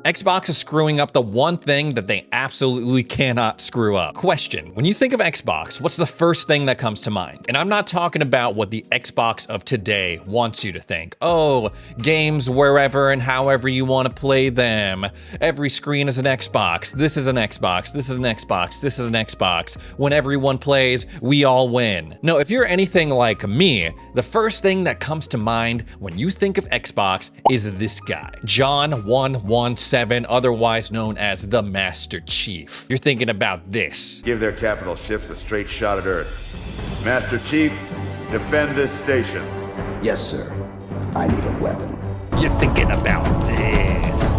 Xbox is screwing up the one thing that they absolutely cannot screw up. Question: when you think of Xbox, what's the first thing that comes to mind? And I'm not talking about what the Xbox of today wants you to think. Oh, games wherever and however you want to play them. Every screen is an Xbox. This is an Xbox. This is an Xbox. This is an Xbox. When everyone plays, we all win. No, if you're anything like me, the first thing that comes to mind when you think of Xbox is this guy, John 117, otherwise known as the Master Chief. You're thinking about this. Give their capital ships a straight shot at Earth. Master Chief, defend this station. Yes, sir. I need a weapon. You're thinking about this.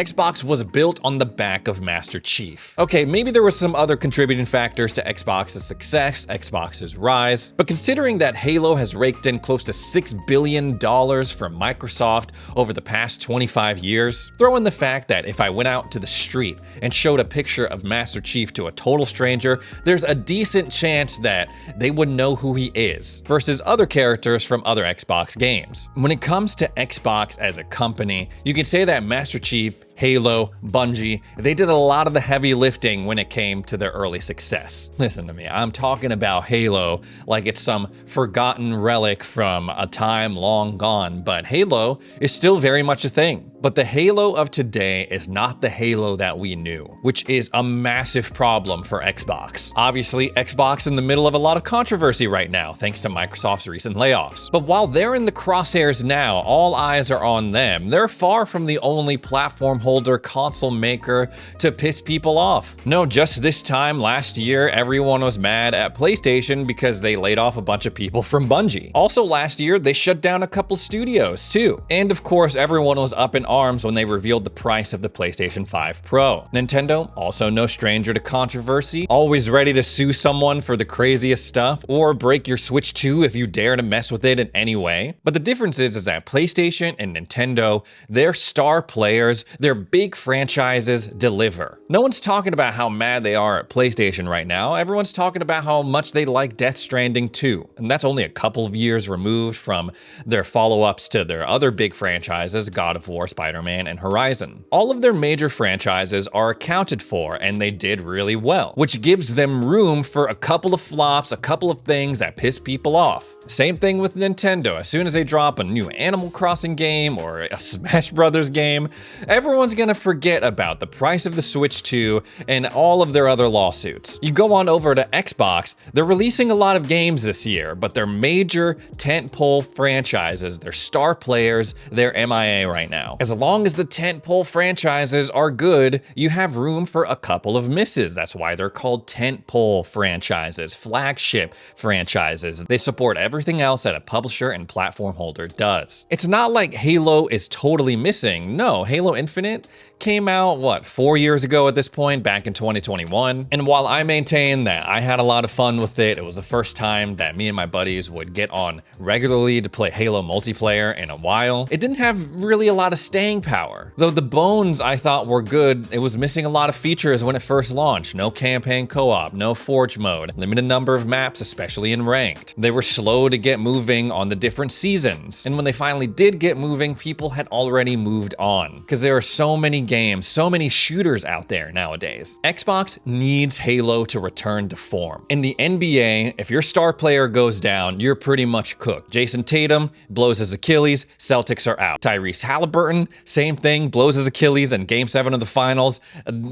Xbox was built on the back of Master Chief. Okay, maybe there were some other contributing factors to Xbox's success, Xbox's rise, but considering that Halo has raked in close to $6 billion from Microsoft over the past 25 years, throw in the fact that if I went out to the street and showed a picture of Master Chief to a total stranger, there's a decent chance that they would know who he is, versus other characters from other Xbox games. When it comes to Xbox as a company, you can say that Master Chief, Halo, Bungie, they did a lot of the heavy lifting when it came to their early success. Listen to me, I'm talking about Halo like it's some forgotten relic from a time long gone, but Halo is still very much a thing. But the Halo of today is not the Halo that we knew, which is a massive problem for Xbox. Obviously, Xbox in the middle of a lot of controversy right now, thanks to Microsoft's recent layoffs. But while they're in the crosshairs now, all eyes are on them. They're far from the only platform holder, console maker to piss people off. No, just this time last year, everyone was mad at PlayStation because they laid off a bunch of people from Bungie. Also last year, they shut down a couple studios too. And of course, everyone was up in arms when they revealed the price of the PlayStation 5 Pro. Nintendo, also no stranger to controversy, always ready to sue someone for the craziest stuff, or break your Switch 2 if you dare to mess with it in any way. But the difference is that PlayStation and Nintendo, their star players, their big franchises deliver. No one's talking about how mad they are at PlayStation right now, everyone's talking about how much they like Death Stranding 2, and that's only a couple of years removed from their follow-ups to their other big franchises, God of War, Spider-Man, and Horizon. All of their major franchises are accounted for, and they did really well, which gives them room for a couple of flops, a couple of things that piss people off. Same thing with Nintendo. As soon as they drop a new Animal Crossing game or a Smash Brothers game, everyone's gonna forget about the price of the Switch 2 and all of their other lawsuits. You go on over to Xbox, they're releasing a lot of games this year, but their major tentpole franchises, their star players, they're MIA right now. As long as the tentpole franchises are good, you have room for a couple of misses. That's why they're called tentpole franchises, flagship franchises. They support everything else that a publisher and platform holder does. It's not like Halo is totally missing. No, Halo Infinite came out, 4 years ago at this point, back in 2021. And while I maintain that I had a lot of fun with it, it was the first time that me and my buddies would get on regularly to play Halo multiplayer in a while, it didn't have really a lot of staying power. Though the bones I thought were good, it was missing a lot of features when it first launched. No campaign co-op, no forge mode, limited number of maps, especially in ranked. They were slow to get moving on the different seasons. And when they finally did get moving, people had already moved on. Because there are so many games, so many shooters out there nowadays. Xbox needs Halo to return to form. In the NBA, if your star player goes down, you're pretty much cooked. Jason Tatum blows his Achilles, Celtics are out. Tyrese Halliburton, same thing, blows his Achilles in Game 7 of the finals.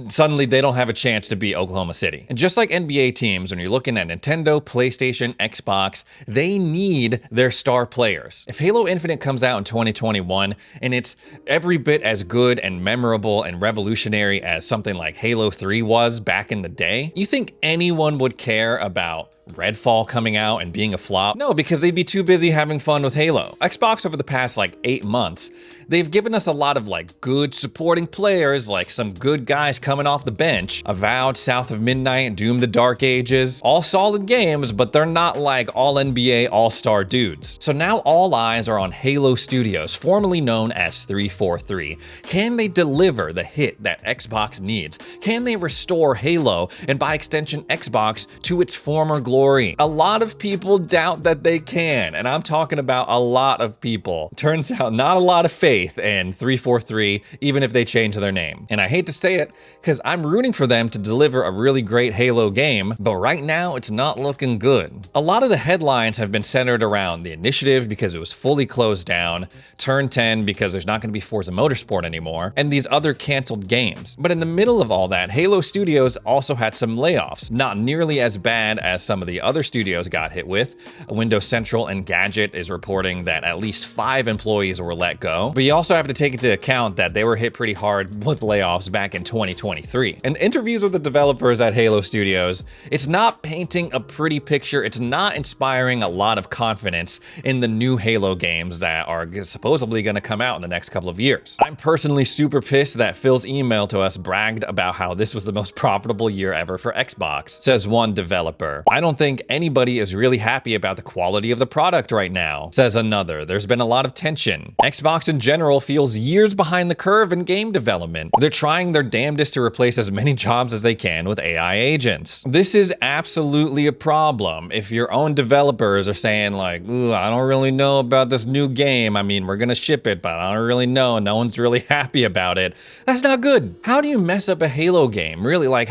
Suddenly they don't have a chance to beat Oklahoma City. And just like NBA teams, when you're looking at Nintendo, PlayStation, Xbox, they need their star players. If Halo Infinite comes out in 2021 and it's every bit as good and memorable and revolutionary as something like Halo 3 was back in the day, you think anyone would care about Redfall coming out and being a flop? No, because they'd be too busy having fun with Halo. Xbox over the past like 8 months, they've given us a lot of like good supporting players, like some good guys coming off the bench. Avowed, South of Midnight, Doom the Dark Ages, all solid games, but they're not like all NBA all-star dudes. So now all eyes are on Halo Studios, formerly known as 343. Can they deliver the hit that Xbox needs? Can they restore Halo, and by extension Xbox, to its former glory? A lot of people doubt that they can, and I'm talking about a lot of people. Turns out not a lot of faith in 343, even if they change their name. And I hate to say it, because I'm rooting for them to deliver a really great Halo game, but right now it's not looking good. A lot of the headlines have been centered around the initiative because it was fully closed down, Turn 10 because there's not going to be Forza Motorsport anymore, and these other canceled games. But in the middle of all that, Halo Studios also had some layoffs, not nearly as bad as some of the other studios got hit with. Windows Central and Gadget is reporting that at least 5 employees were let go. But you also have to take into account that they were hit pretty hard with layoffs back in 2023. In interviews with the developers at Halo Studios, it's not painting a pretty picture. It's not inspiring a lot of confidence in the new Halo games that are supposedly going to come out in the next couple of years. I'm personally super pissed that Phil's email to us bragged about how this was the most profitable year ever for Xbox, says one developer. I don't think anybody is really happy about the quality of the product right now, says another. There's been a lot of tension. Xbox in general feels years behind the curve in game development. They're trying their damnedest to replace as many jobs as they can with AI agents. This is absolutely a problem. If your own developers are saying like, ooh, I don't really know about this new game. I mean, we're gonna ship it, but I don't really know. No one's really happy about it. That's not good. How do you mess up a Halo game? Really, like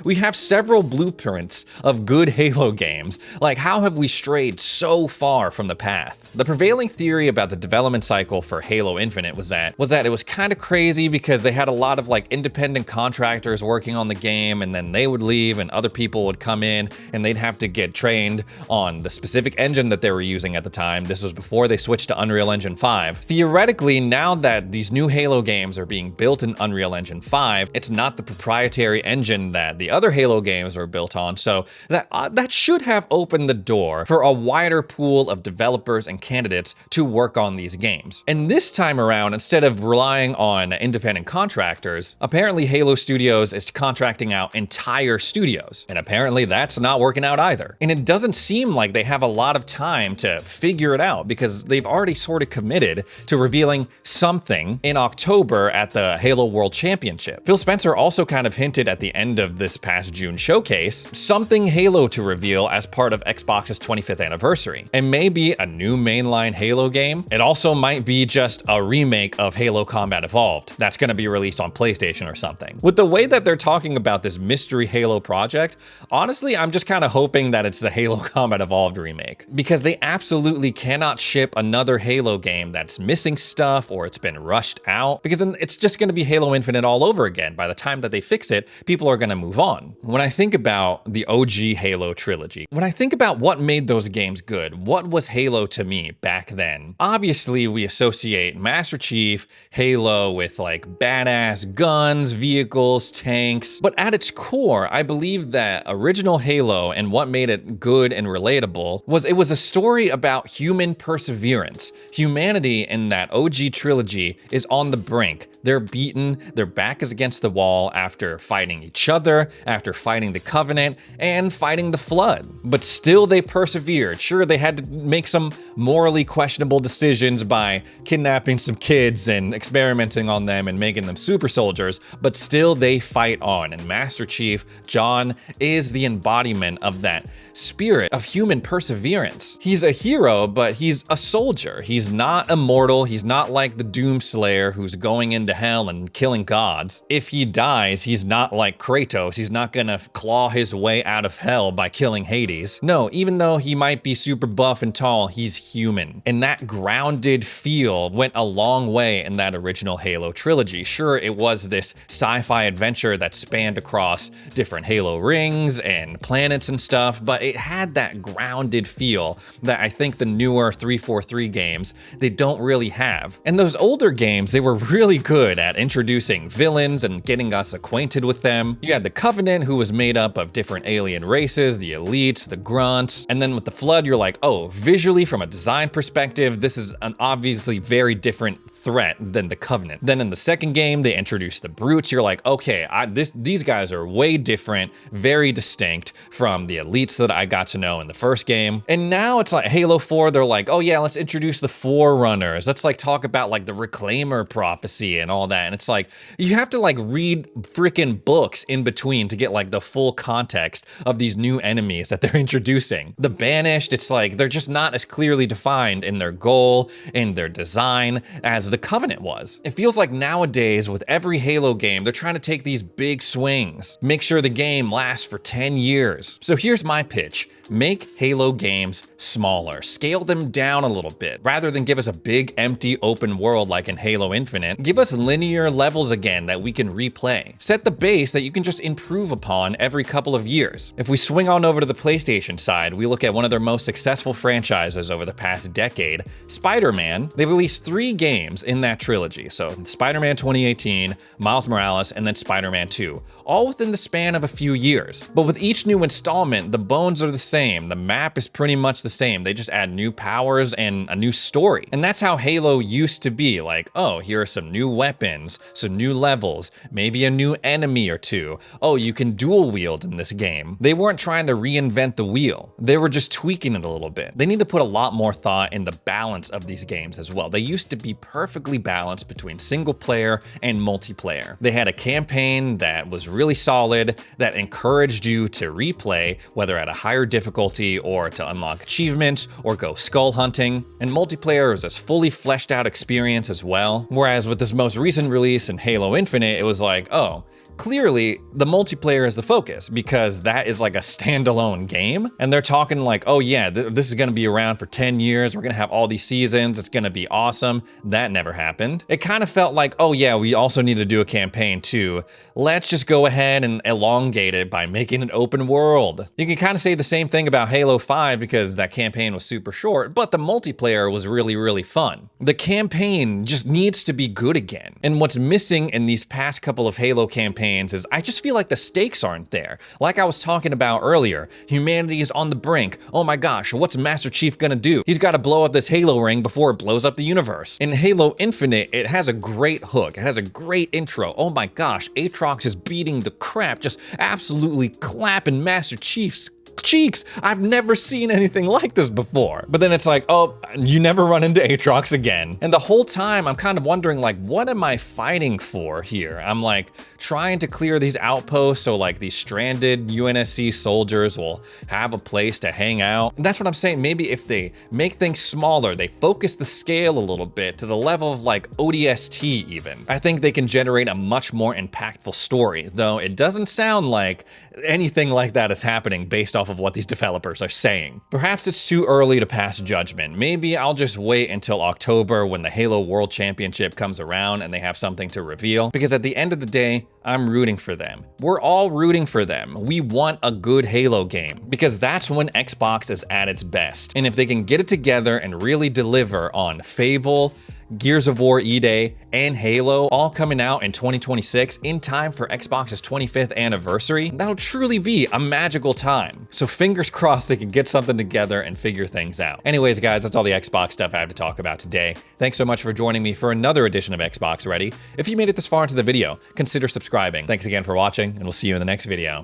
we have several blueprints of good Halo games. Like, how have we strayed so far from the path? The prevailing theory about the development cycle for Halo Infinite was that it was kind of crazy because they had a lot of like independent contractors working on the game, and then they would leave and other people would come in and they'd have to get trained on the specific engine that they were using at the time. This was before they switched to Unreal Engine 5. Theoretically, now that these new Halo games are being built in Unreal Engine 5, it's not the proprietary engine that the other Halo games were built on, so that should have opened the door for a wider pool of developers and candidates to work on these games. And this time around, instead of relying on independent contractors, apparently Halo Studios is contracting out entire studios. And apparently that's not working out either. And it doesn't seem like they have a lot of time to figure it out because they've already sort of committed to revealing something in October at the Halo World Championship. Phil Spencer also kind of hinted at the end of this past June showcase something Halo to reveal as part of Xbox's 25th anniversary. It may be a new mainline Halo game. It also might be just a remake of Halo Combat Evolved that's going to be released on PlayStation or something. With the way that they're talking about this mystery Halo project, honestly, I'm just kind of hoping that it's the Halo Combat Evolved remake, because they absolutely cannot ship another Halo game that's missing stuff or it's been rushed out, because then it's just going to be Halo Infinite all over again. By the time that they fix it, people are going to move on. When I think about the OG Halo trilogy, when I think about what made those games good, what was Halo to me back then? Obviously, we associate Master Chief, Halo with like badass guns, vehicles, tanks, but at its core, I believe that original Halo and what made it good and relatable was it was a story about human perseverance. Humanity in that OG trilogy is on the brink. They're beaten, their back is against the wall after fighting each other, after fighting the Covenant, and fighting the Flood. But still they persevered. Sure, they had to make some morally questionable decisions by kidnapping some kids and experimenting on them and making them super soldiers, but still they fight on. And Master Chief, John, is the embodiment of that spirit of human perseverance. He's a hero, but he's a soldier. He's not immortal. He's not like the Doomslayer who's going into hell and killing gods. If he dies, he's not like Kratos. He's not gonna claw his way out of hell by killing Hades. No, even though he might be super buff and tall, he's human. And that grounded feel went a long way in that original Halo trilogy. Sure, it was this sci-fi adventure that spanned across different Halo rings and planets and stuff, but it had that grounded feel that I think the newer 343 games, they don't really have. And those older games, they were really good at introducing villains and getting us acquainted with them. You had the Covenant, who was made up of different alien races, the elites, the grunts, and then with the Flood, you're like, oh, visually from a design perspective, this is an obviously very different threat than the Covenant. Then in the second game, they introduced the Brutes. You're like, okay, these guys are way different, very distinct from the elites that I got to know in the first game. And now it's like Halo 4, they're like, oh yeah, let's introduce the Forerunners. Let's like talk about like the Reclaimer prophecy and all that. And it's like, you have to like read freaking books in between to get like the full context of these new enemies that they're introducing. The Banished, it's like, they're just not as clearly defined in their goal, in their design, as the Covenant was. It feels like nowadays with every Halo game, they're trying to take these big swings, make sure the game lasts for 10 years. So here's my pitch. Make Halo games smaller, scale them down a little bit. Rather than give us a big empty open world like in Halo Infinite, give us linear levels again that we can replay. Set the base that you can just improve upon every couple of years. If we swing on over to the PlayStation side, we look at one of their most successful franchises over the past decade, Spider-Man. They've released 3 games in that trilogy. So Spider-Man 2018, Miles Morales, and then Spider-Man 2, all within the span of a few years. But with each new installment, the bones are the same. The map is pretty much the same. They just add new powers and a new story. And that's how Halo used to be. Like, oh, here are some new weapons, some new levels, maybe a new enemy or two. Oh, you can dual wield in this game. They weren't trying to reinvent the wheel. They were just tweaking it a little bit. They need to put a lot more thought in the balance of these games as well. They used to be perfectly balanced between single player and multiplayer. They had a campaign that was really solid, that encouraged you to replay, whether at a higher difficulty or to unlock achievements or go skull hunting. And multiplayer is this fully fleshed out experience as well. Whereas with this most recent release in Halo Infinite, it was like, oh, clearly the multiplayer is the focus because that is like a standalone game. And they're talking like, oh yeah, this is gonna be around for 10 years. We're gonna have all these seasons. It's gonna be awesome. That never happened. It kind of felt like, oh yeah, we also need to do a campaign too. Let's just go ahead and elongate it by making an open world. You can kind of say the same thing about Halo 5 because that campaign was super short, but the multiplayer was really, really fun. The campaign just needs to be good again. And what's missing in these past couple of Halo campaigns is I just feel like the stakes aren't there. Like I was talking about earlier, humanity is on the brink. Oh my gosh, what's Master Chief gonna do? He's gotta blow up this Halo ring before it blows up the universe. In Halo Infinite, it has a great hook. It has a great intro. Oh my gosh, Aatrox is beating the crap, just absolutely clapping Master Chief's cheeks. I've never seen anything like this before. But then it's like, oh, you never run into Aatrox again. And the whole time I'm kind of wondering like, what am I fighting for here? I'm like trying to clear these outposts so like these stranded UNSC soldiers will have a place to hang out. And that's what I'm saying. Maybe if they make things smaller, they focus the scale a little bit to the level of like ODST even, I think they can generate a much more impactful story, though it doesn't sound like anything like that is happening based off of what these developers are saying. Perhaps it's too early to pass judgment. Maybe I'll just wait until October when the Halo World Championship comes around and they have something to reveal, because at the end of the day, I'm rooting for them. We're all rooting for them. We want a good Halo game because that's when Xbox is at its best. And if they can get it together and really deliver on Fable, Gears of War E-Day, and Halo all coming out in 2026 in time for Xbox's 25th anniversary, that'll truly be a magical time. So fingers crossed they can get something together and figure things out. Anyways, guys, that's all the Xbox stuff I have to talk about today. Thanks so much for joining me for another edition of Xbox Ready. If you made it this far into the video, consider subscribing. Thanks again for watching, and we'll see you in the next video.